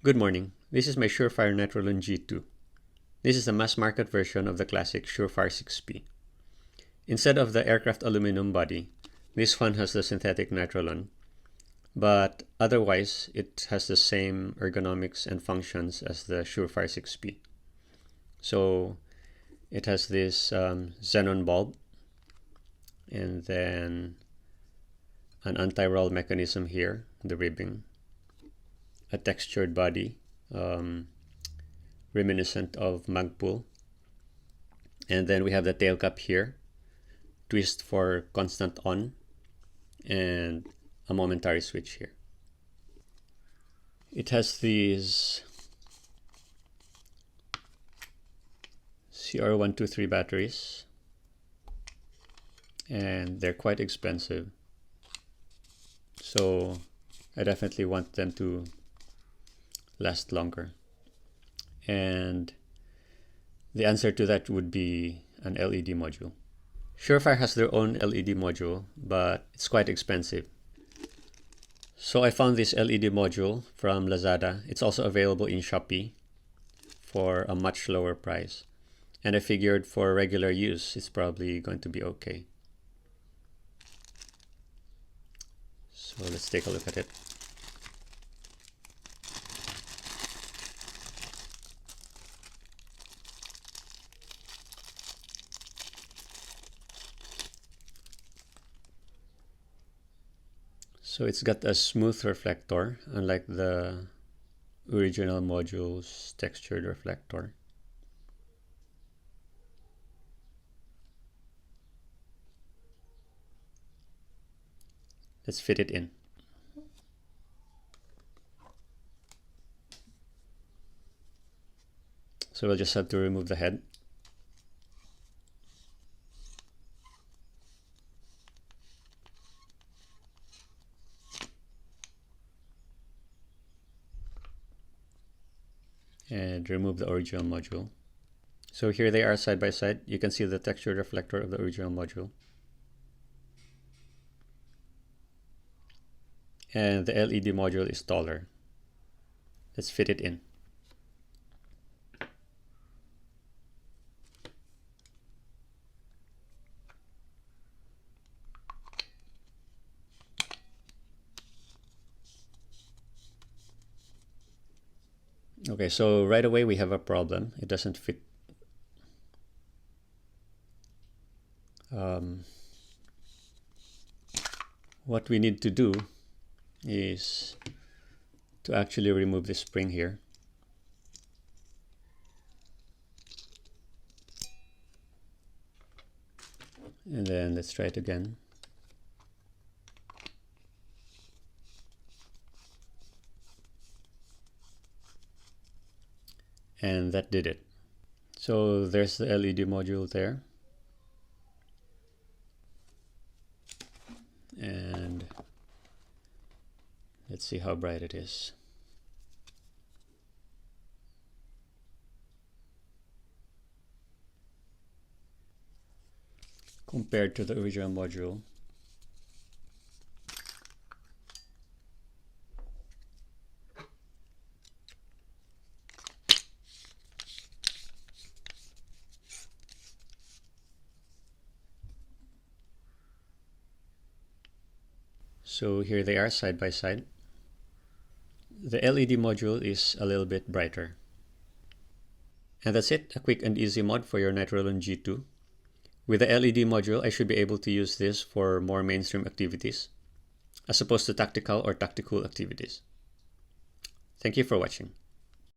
Good morning. This is my SureFire Nitrolon G2. This is a mass market version of the classic SureFire 6P. Instead of the aircraft aluminum body, this one has the synthetic Nitrolon, but otherwise it has the same ergonomics and functions as the SureFire 6P. So it has this xenon bulb and then an anti-roll mechanism here, the ribbing, a textured body reminiscent of Magpul, and then we have the tail cap here, twist for constant on, and a momentary switch here. It has these CR123 batteries, and they're quite expensive, so I definitely want them to last longer. And the answer to that would be an LED module. SureFire has their own LED module, but it's quite expensive. So I found this LED module from Lazada. It's also available in Shopee for a much lower price. And I figured for regular use, it's probably going to be okay. So let's take a look at it. So it's got a smooth reflector, unlike the original module's textured reflector. Let's fit it in. So we'll just have to remove the head. And remove the original module. So here they are side by side. You can see the textured reflector of the original module. And the LED module is taller. Let's fit it in. Okay, so right away we have a problem. It doesn't fit. What we need to do is to actually remove this spring here. And then let's try it again. And that did it. So there's the LED module there. And let's see how bright it is. Compared to the original module. So here they are side by side. The LED module is a little bit brighter. And that's it, a quick and easy mod for your Nitrolon G2. With the LED module, I should be able to use this for more mainstream activities, as opposed to tactical or tactical activities. Thank you for watching.